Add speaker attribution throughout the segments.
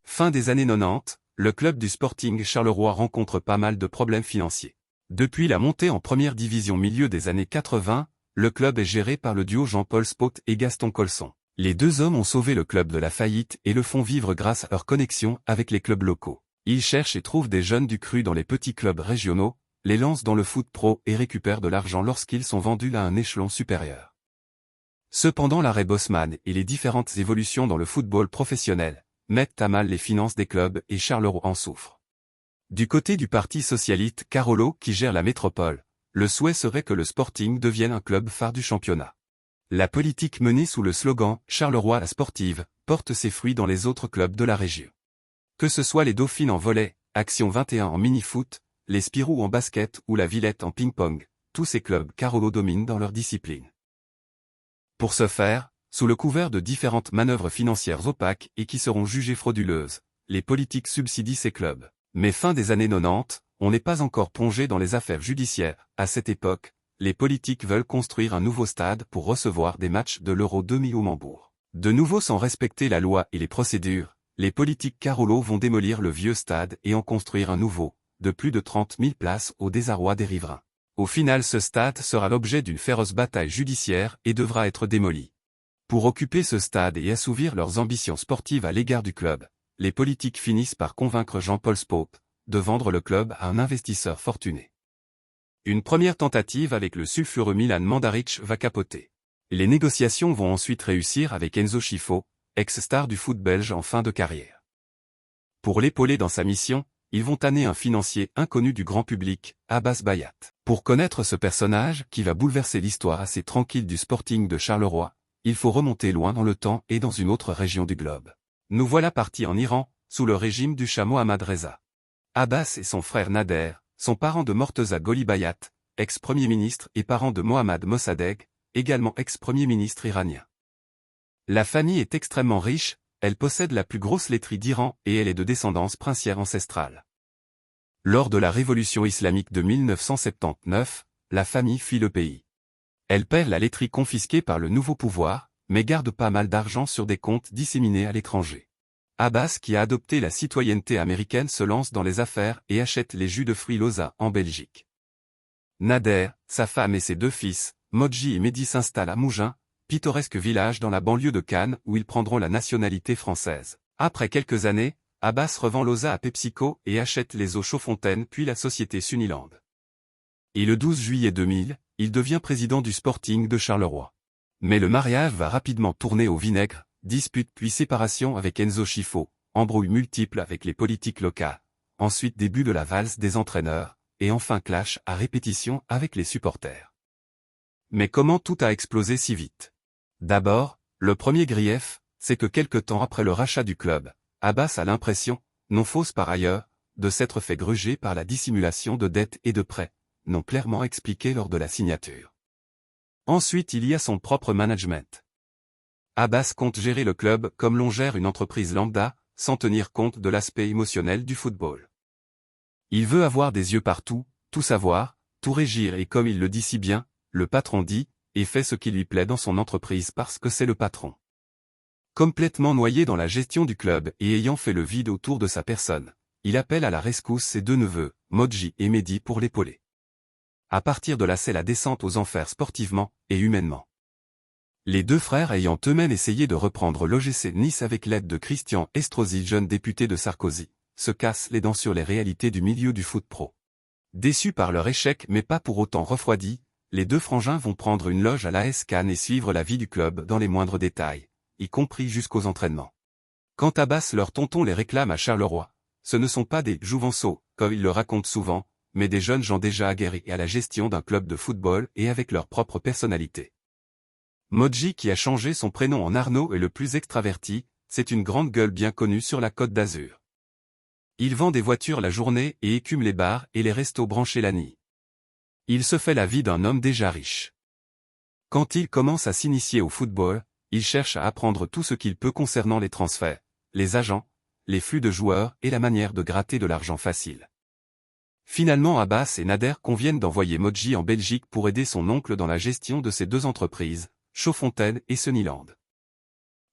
Speaker 1: Fin des années 90, le club du Sporting Charleroi rencontre pas mal de problèmes financiers. Depuis la montée en première division milieu des années 80, le club est géré par le duo Jean-Paul Spot et Gaston Colson. Les deux hommes ont sauvé le club de la faillite et le font vivre grâce à leur connexion avec les clubs locaux. Ils cherchent et trouvent des jeunes du cru dans les petits clubs régionaux, les lancent dans le foot pro et récupèrent de l'argent lorsqu'ils sont vendus à un échelon supérieur. Cependant l'arrêt Bosman et les différentes évolutions dans le football professionnel mettent à mal les finances des clubs et Charleroi en souffre. Du côté du parti socialiste Carolo qui gère la métropole, le souhait serait que le Sporting devienne un club phare du championnat. La politique menée sous le slogan « Charleroi la sportive » porte ses fruits dans les autres clubs de la région. Que ce soit les Dauphines en volley, Action 21 en mini-foot, les Spirou en basket ou la Villette en ping-pong, tous ces clubs Carolo dominent dans leur discipline. Pour ce faire, sous le couvert de différentes manœuvres financières opaques et qui seront jugées frauduleuses, les politiques subsidient ces clubs. Mais fin des années 90, on n'est pas encore plongé dans les affaires judiciaires. À cette époque, les politiques veulent construire un nouveau stade pour recevoir des matchs de l'Euro 2000 au Hambourg. De nouveau sans respecter la loi et les procédures, les politiques Carolo vont démolir le vieux stade et en construire un nouveau, de plus de 30 000 places au désarroi des riverains. Au final ce stade sera l'objet d'une féroce bataille judiciaire et devra être démoli. Pour occuper ce stade et assouvir leurs ambitions sportives à l'égard du club, les politiques finissent par convaincre Jean-Paul Spot de vendre le club à un investisseur fortuné. Une première tentative avec le sulfureux Milan Mandaric va capoter. Les négociations vont ensuite réussir avec Enzo Scifo, ex-star du foot belge en fin de carrière. Pour l'épauler dans sa mission, ils vont tanner un financier inconnu du grand public, Abbas Bayat. Pour connaître ce personnage qui va bouleverser l'histoire assez tranquille du Sporting de Charleroi, il faut remonter loin dans le temps et dans une autre région du globe. Nous voilà partis en Iran, sous le régime du Shah Mohammad Reza. Abbas et son frère Nader sont parents de Morteza Gholibayat, ex-premier ministre et parent de Mohammad Mossadegh, également ex-premier ministre iranien. La famille est extrêmement riche, elle possède la plus grosse laiterie d'Iran et elle est de descendance princière ancestrale. Lors de la révolution islamique de 1979, la famille fuit le pays. Elle perd la laiterie confisquée par le nouveau pouvoir, mais garde pas mal d'argent sur des comptes disséminés à l'étranger. Abbas qui a adopté la citoyenneté américaine se lance dans les affaires et achète les jus de fruits Loza en Belgique. Nader, sa femme et ses deux fils, Modji et Mehdi s'installent à Mougins, pittoresque village dans la banlieue de Cannes où ils prendront la nationalité française. Après quelques années, Abbas revend Loza à PepsiCo et achète les eaux Chaudfontaine puis la société Suniland. Et le 12 juillet 2000, il devient président du Sporting de Charleroi. Mais le mariage va rapidement tourner au vinaigre, dispute puis séparation avec Enzo Scifo, embrouilles multiples avec les politiques locales, ensuite début de la valse des entraîneurs, et enfin clash à répétition avec les supporters. Mais comment tout a explosé si vite? D'abord, le premier grief, c'est que quelque temps après le rachat du club, Abbas a l'impression, non fausse par ailleurs, de s'être fait gruger par la dissimulation de dettes et de prêts, non clairement expliqué lors de la signature. Ensuite il y a son propre management. Abbas compte gérer le club comme l'on gère une entreprise lambda, sans tenir compte de l'aspect émotionnel du football. Il veut avoir des yeux partout, tout savoir, tout régir et comme il le dit si bien, le patron dit, et fait ce qui lui plaît dans son entreprise parce que c'est le patron. Complètement noyé dans la gestion du club et ayant fait le vide autour de sa personne, il appelle à la rescousse ses deux neveux, Modji et Mehdi pour l'épauler. À partir de là c'est la descente aux enfers sportivement et humainement. Les deux frères ayant eux-mêmes essayé de reprendre l'OGC Nice avec l'aide de Christian Estrosi, jeune député de Sarkozy, se cassent les dents sur les réalités du milieu du foot pro. Déçus par leur échec mais pas pour autant refroidis, les deux frangins vont prendre une loge à l'AS Cannes et suivre la vie du club dans les moindres détails, y compris jusqu'aux entraînements. Quand Abbas leur tonton les réclame à Charleroi, ce ne sont pas des « jouvenceaux », comme ils le racontent souvent, mais des jeunes gens déjà aguerris à la gestion d'un club de football et avec leur propre personnalité. Modji qui a changé son prénom en Arnaud est le plus extraverti, c'est une grande gueule bien connue sur la Côte d'Azur. Il vend des voitures la journée et écume les bars et les restos branchés la nuit. Il se fait la vie d'un homme déjà riche. Quand il commence à s'initier au football, il cherche à apprendre tout ce qu'il peut concernant les transferts, les agents, les flux de joueurs et la manière de gratter de l'argent facile. Finalement Abbas et Nader conviennent d'envoyer Modji en Belgique pour aider son oncle dans la gestion de ses deux entreprises, Chaudfontaine et Sunnyland.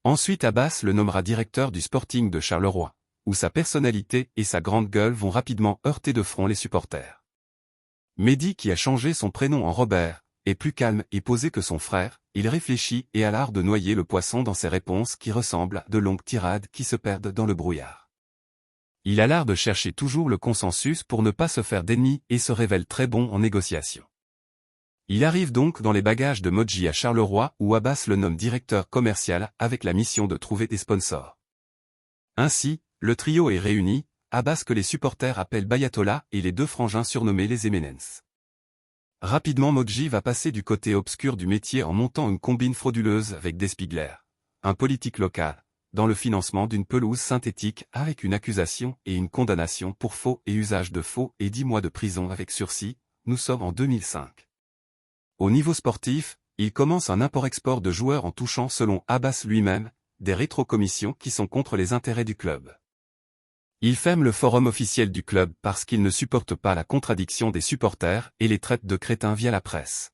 Speaker 1: Ensuite Abbas le nommera directeur du Sporting de Charleroi, où sa personnalité et sa grande gueule vont rapidement heurter de front les supporters. Mehdi, qui a changé son prénom en Robert, est plus calme et posé que son frère, il réfléchit et a l'art de noyer le poisson dans ses réponses qui ressemblent à de longues tirades qui se perdent dans le brouillard. Il a l'art de chercher toujours le consensus pour ne pas se faire d'ennemis et se révèle très bon en négociation. Il arrive donc dans les bagages de Modji à Charleroi où Abbas le nomme directeur commercial avec la mission de trouver des sponsors. Ainsi, le trio est réuni, Abbas que les supporters appellent Bayatollah et les deux frangins surnommés les Emenens. Rapidement Modji va passer du côté obscur du métier en montant une combine frauduleuse avec Despiegler, un politique local, dans le financement d'une pelouse synthétique avec une accusation et une condamnation pour faux et usage de faux et 10 mois de prison avec sursis, nous sommes en 2005. Au niveau sportif, il commence un import-export de joueurs en touchant selon Abbas lui-même, des rétrocommissions qui sont contre les intérêts du club. Il ferme le forum officiel du club parce qu'il ne supporte pas la contradiction des supporters et les traite de crétins via la presse.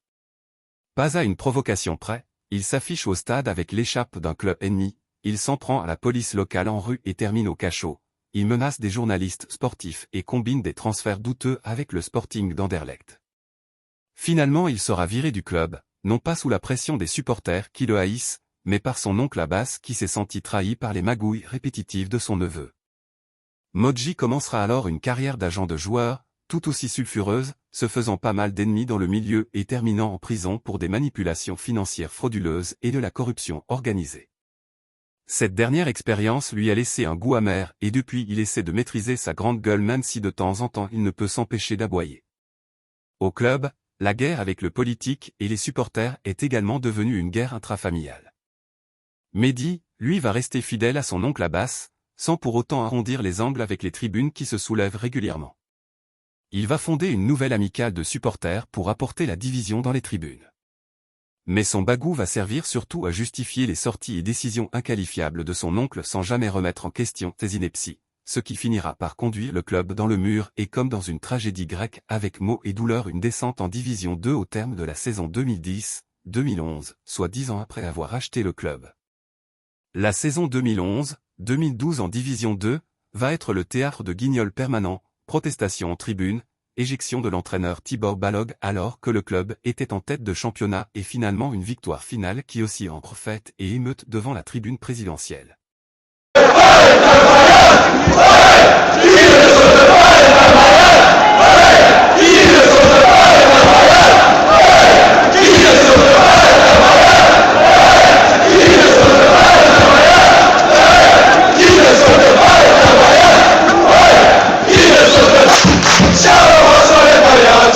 Speaker 1: Pas à une provocation près, il s'affiche au stade avec l'écharpe d'un club ennemi, il s'en prend à la police locale en rue et termine au cachot, il menace des journalistes sportifs et combine des transferts douteux avec le Sporting d'Anderlecht. Finalement il sera viré du club, non pas sous la pression des supporters qui le haïssent, mais par son oncle Abbas qui s'est senti trahi par les magouilles répétitives de son neveu. Modji commencera alors une carrière d'agent de joueur, tout aussi sulfureuse, se faisant pas mal d'ennemis dans le milieu et terminant en prison pour des manipulations financières frauduleuses et de la corruption organisée. Cette dernière expérience lui a laissé un goût amer et depuis il essaie de maîtriser sa grande gueule même si de temps en temps il ne peut s'empêcher d'aboyer. Au club, la guerre avec le politique et les supporters est également devenue une guerre intrafamiliale. Mehdi, lui va rester fidèle à son oncle Abbas, sans pour autant arrondir les angles avec les tribunes qui se soulèvent régulièrement. Il va fonder une nouvelle amicale de supporters pour apporter la division dans les tribunes. Mais son bagou va servir surtout à justifier les sorties et décisions inqualifiables de son oncle sans jamais remettre en question ses inepties, ce qui finira par conduire le club dans le mur et comme dans une tragédie grecque avec maux et douleur une descente en Division 2 au terme de la saison 2010-2011, soit 10 ans après avoir acheté le club. La saison 2011-2012 en Division 2 va être le théâtre de guignols permanents, protestations en tribune, éjection de l'entraîneur Tibor Balog alors que le club était en tête de championnat et finalement une victoire finale qui aussi entre fête et émeute devant la tribune présidentielle.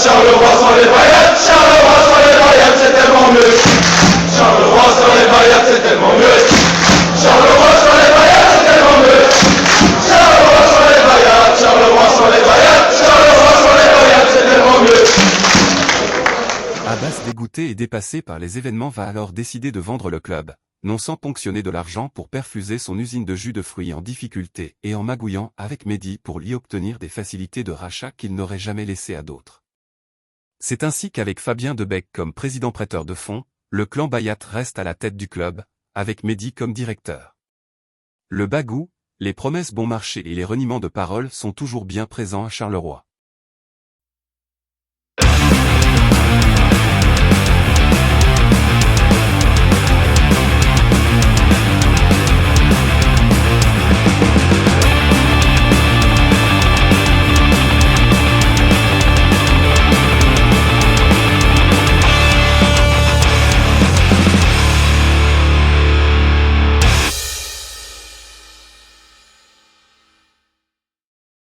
Speaker 2: Charleroi sans les paillettes, Charleroi sans les paillettes, c'est tellement mieux. Charleroi sans les paillettes, c'est tellement mieux. Charleroi sans les paillettes, c'est tellement mieux. Charleroi sans les paillettes, Charleroi sans les paillettes, Charleroi sans les paillettes, c'est tellement mieux.
Speaker 1: Abbas, dégoûté et dépassé par les événements, va alors décider de vendre le club, non sans ponctionner de l'argent pour perfuser son usine de jus de fruits en difficulté et en magouillant avec Mehdi pour y obtenir des facilités de rachat qu'il n'aurait jamais laissées à d'autres. C'est ainsi qu'avec Fabien Debec comme président prêteur de fonds, le clan Bayat reste à la tête du club, avec Mehdi comme directeur. Le bagou, les promesses bon marché et les reniements de parole sont toujours bien présents à Charleroi.